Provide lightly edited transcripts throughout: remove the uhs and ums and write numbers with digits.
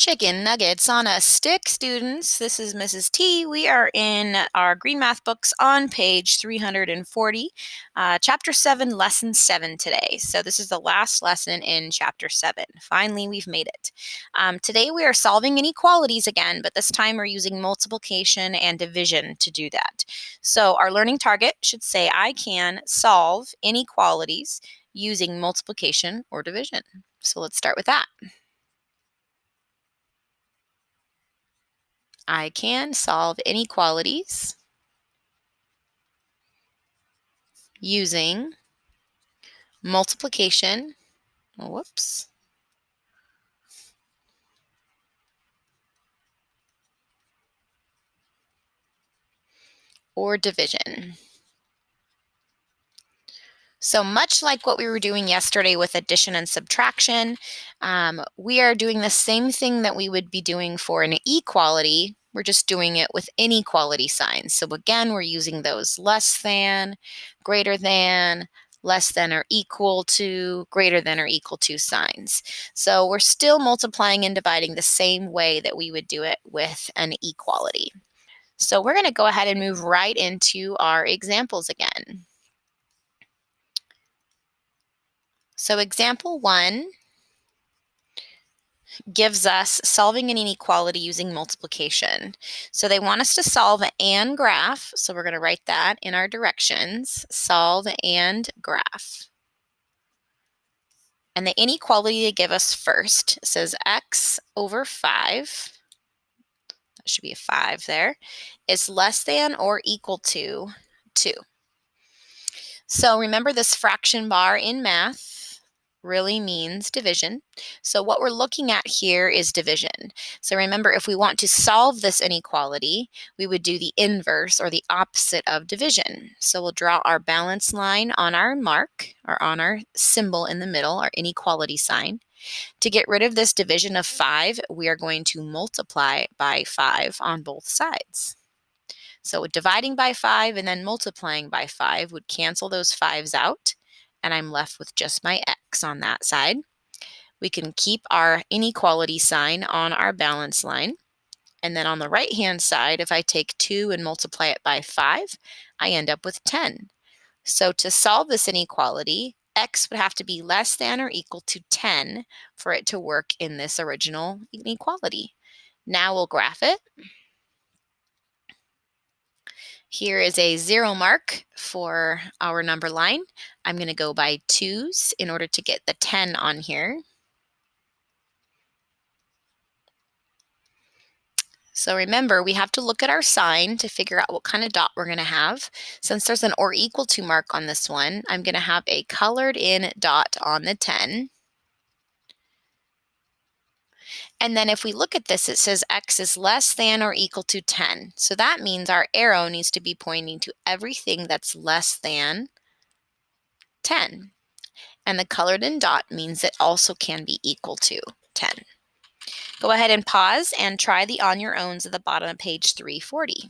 Chicken nuggets on a stick, students. This is Mrs. T. We are in our green math books on page 340, chapter 7, lesson 7 today. So this is the last lesson in chapter 7. Finally, we've made it. Today we are solving inequalities again, but this time we're using multiplication and division to do that. So our learning target should say, I can solve inequalities using multiplication or division. So let's start with that. I can solve inequalities using multiplication, or division. So much like what we were doing yesterday with addition and subtraction, we are doing the same thing that we would be doing for an equality. We're just doing it with inequality signs. So again, we're using those less than, greater than, less than or equal to, greater than or equal to signs. So we're still multiplying and dividing the same way that we would do it with an equality. So we're going to go ahead and move right into our examples again. So example 1 gives us solving an inequality using multiplication. So they want us to solve an graph. So we're going to write that in our directions, solve and graph. And the inequality they give us first says x over 5, that should be a 5 there, is less than or equal to 2. So remember, this fraction bar in math really means division. So what we're looking at here is division. So remember, if we want to solve this inequality, we would do the inverse or the opposite of division. So we'll draw our balance line on our mark or on our symbol in the middle, our inequality sign. To get rid of this division of 5, we are going to multiply by 5 on both sides. So dividing by 5 and then multiplying by 5 would cancel those 5s out, and I'm left with just my x on that side. We can keep our inequality sign on our balance line. And then on the right-hand side, if I take 2 and multiply it by 5, I end up with 10. So to solve this inequality, x would have to be less than or equal to 10 for it to work in this original inequality. Now we'll graph it. Here is a 0 mark for our number line. I'm going to go by 2's in order to get the 10 on here. So remember, we have to look at our sign to figure out what kind of dot we're going to have. Since there's an or equal to mark on this one, I'm going to have a colored in dot on the 10. And then if we look at this, it says x is less than or equal to 10. So that means our arrow needs to be pointing to everything that's less than 10. And the colored in dot means it also can be equal to 10. Go ahead and pause and try the on your owns at the bottom of page 340.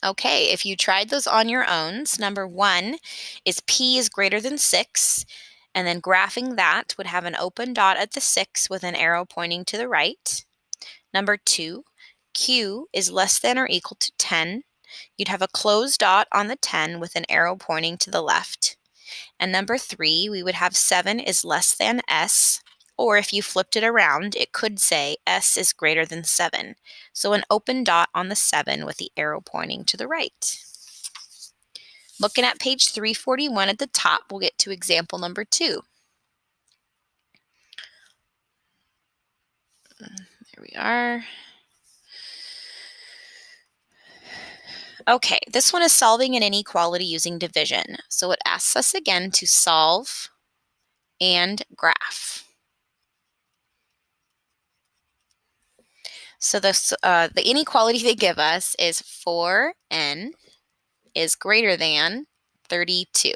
Okay, if you tried those on your owns, number 1 is p is greater than 6, and then graphing that would have an open dot at the 6 with an arrow pointing to the right. Number 2, q is less than or equal to 10. You'd have a closed dot on the 10 with an arrow pointing to the left. And number 3, we would have 7 is less than s, or if you flipped it around, it could say s is greater than 7. So an open dot on the 7 with the arrow pointing to the right. Looking at page 341 at the top, we'll get to example number 2. There we are. Okay, this one is solving an inequality using division. So it asks us again to solve and graph. So the inequality they give us is 4n is greater than 32.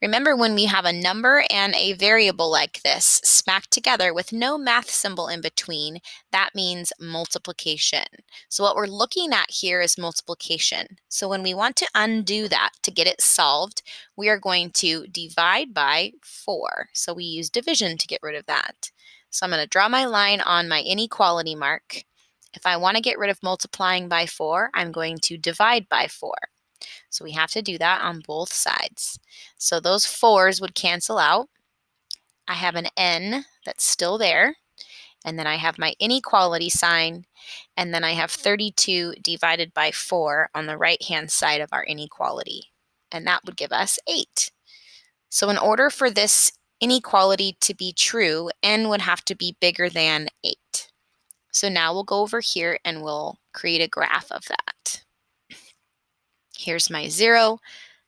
Remember, when we have a number and a variable like this smacked together with no math symbol in between, that means multiplication. So what we're looking at here is multiplication. So when we want to undo that to get it solved, we are going to divide by 4. So we use division to get rid of that. So I'm going to draw my line on my inequality mark. If I want to get rid of multiplying by 4, I'm going to divide by 4. So we have to do that on both sides. So those 4s would cancel out. I have an n that's still there. And then I have my inequality sign. And then I have 32 divided by 4 on the right-hand side of our inequality. And that would give us 8. So in order for this inequality to be true, n would have to be bigger than 8. So now we'll go over here and we'll create a graph of that. Here's my 0.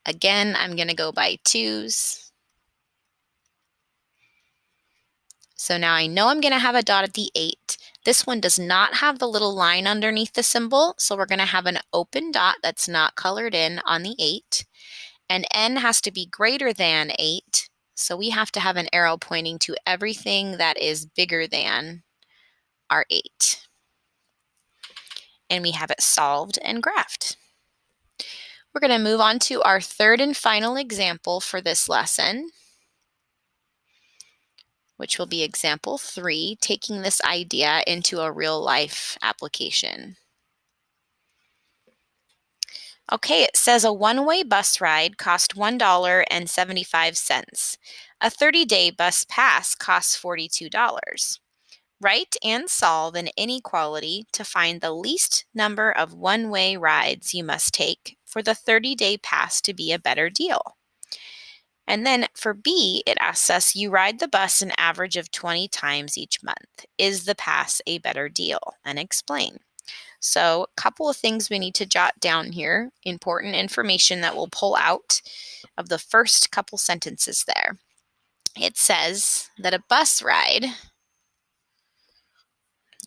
Again, I'm going to go by 2s. So now I know I'm going to have a dot at the 8. This one does not have the little line underneath the symbol, so we're going to have an open dot that's not colored in on the 8. And n has to be greater than 8, so we have to have an arrow pointing to everything that is bigger than our 8. And we have it solved and graphed. We're going to move on to our third and final example for this lesson, which will be example 3, taking this idea into a real-life application. Okay, it says a one-way bus ride cost $1.75. A 30-day bus pass costs $42. Write and solve an inequality to find the least number of one-way rides you must take for the 30-day pass to be a better deal. And then for B, it asks us, you ride the bus an average of 20 times each month. Is the pass a better deal? And explain. So a couple of things we need to jot down here, important information that we'll pull out of the first couple sentences there. It says that a bus ride,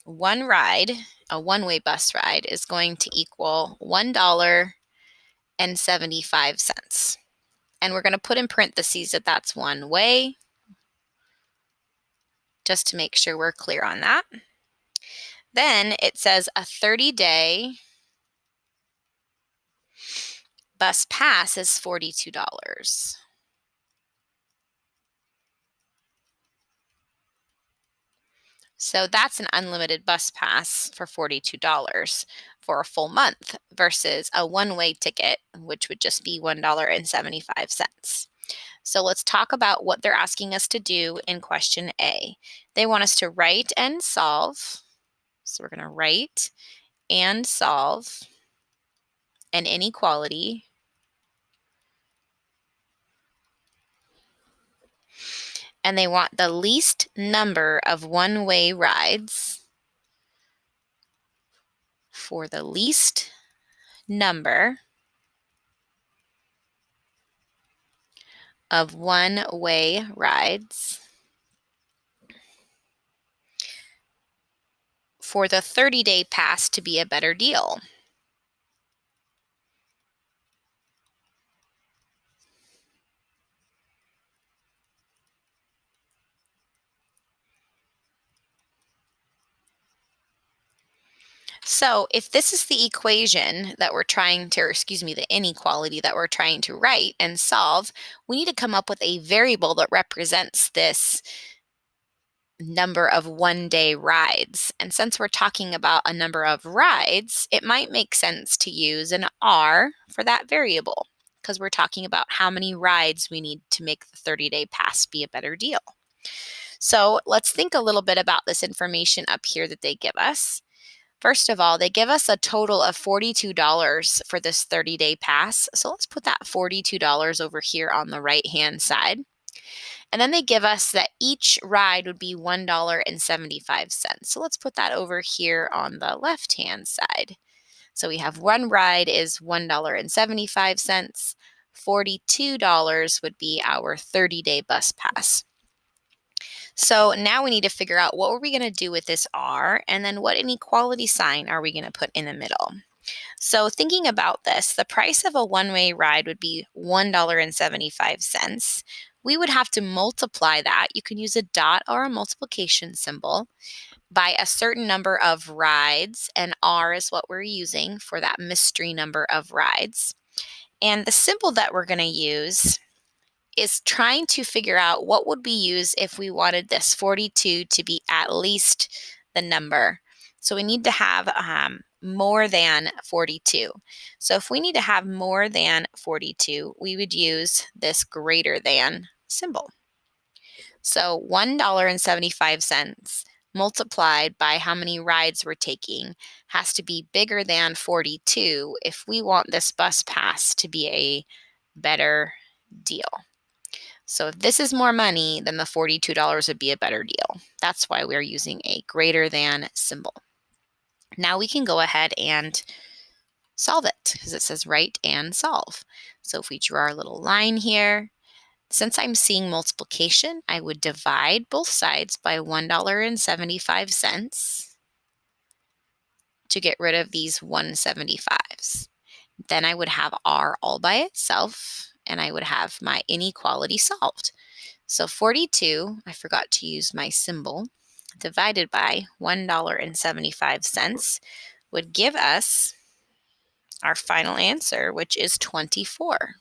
a one-way bus ride is going to equal $1.75. And we're going to put in parentheses that that's one way, just to make sure we're clear on that. Then it says a 30-day bus pass is $42. So that's an unlimited bus pass for $42 for a full month versus a one-way ticket, which would just be $1.75. So let's talk about what they're asking us to do in question A. They want us to write and solve. So we're going to write and solve an inequality and they want the least number of one-way rides for the least number of one-way rides for the 30-day pass to be a better deal. So if this is the equation that we're trying to, the inequality that we're trying to write and solve, we need to come up with a variable that represents this number of one-day rides. And since we're talking about a number of rides, it might make sense to use an R for that variable because we're talking about how many rides we need to make the 30-day pass be a better deal. So let's think a little bit about this information up here that they give us. First of all, they give us a total of $42 for this 30-day pass. So let's put that $42 over here on the right-hand side. And then they give us that each ride would be $1.75. So let's put that over here on the left-hand side. So we have one ride is $1.75. $42 would be our 30-day bus pass. So now we need to figure out what are we going to do with this R, and then what inequality sign are we going to put in the middle. So thinking about this, the price of a one-way ride would be $1.75. We would have to multiply that. You can use a dot or a multiplication symbol by a certain number of rides, and R is what we're using for that mystery number of rides. And the symbol that we're going to use is trying to figure out what would we use if we wanted this 42 to be at least the number. So we need to have more than 42. So if we need to have more than 42, we would use this greater than symbol. So $1.75 multiplied by how many rides we're taking has to be bigger than 42 if we want this bus pass to be a better deal. So if this is more money, then the $42 would be a better deal. That's why we're using a greater than symbol. Now we can go ahead and solve it because it says write and solve. So if we draw our little line here, since I'm seeing multiplication, I would divide both sides by $1.75 to get rid of these 175s. Then I would have R all by itself, and I would have my inequality solved. So 42, I forgot to use my symbol, divided by $1.75 would give us our final answer, which is 24.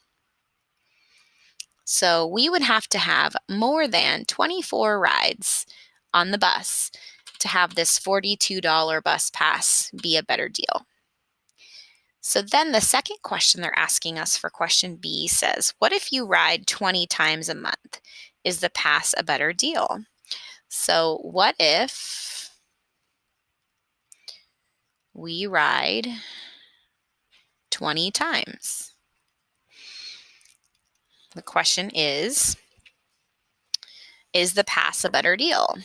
So we would have to have more than 24 rides on the bus to have this $42 bus pass be a better deal. So then the second question they're asking us for question B says, what if you ride 20 times a month? Is the pass a better deal? So what if we ride 20 times? The question is the pass a better deal?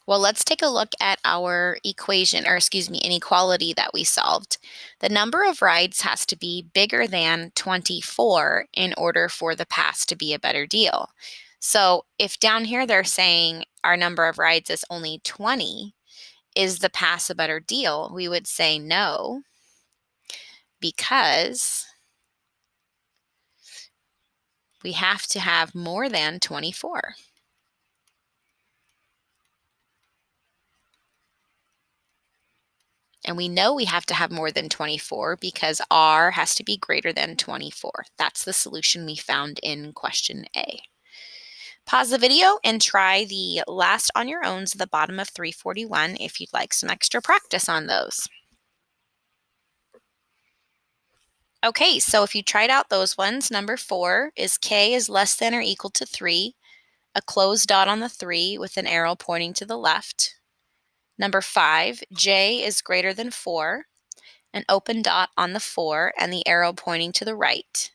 Well, let's take a look at our inequality that we solved. The number of rides has to be bigger than 24 in order for the pass to be a better deal. So if down here they're saying our number of rides is only 20, is the pass a better deal? We would say no, because we have to have more than 24. And we know we have to have more than 24 because R has to be greater than 24. That's the solution we found in question A. Pause the video and try the last on your own at the bottom of 341 if you'd like some extra practice on those. Okay, so if you tried out those ones, number 4 is K is less than or equal to 3, a closed dot on the 3 with an arrow pointing to the left. Number 5, J is greater than 4, an open dot on the 4 and the arrow pointing to the right.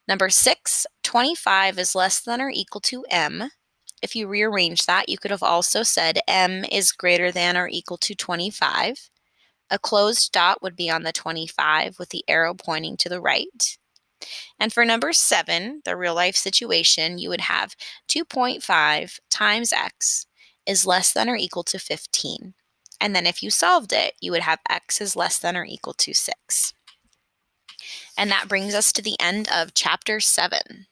Number 6, 25 is less than or equal to M. If you rearrange that, you could have also said M is greater than or equal to 25. A closed dot would be on the 25 with the arrow pointing to the right. And for number 7, the real life situation, you would have 2.5 times x is less than or equal to 15. And then if you solved it, you would have x is less than or equal to 6. And that brings us to the end of chapter 7.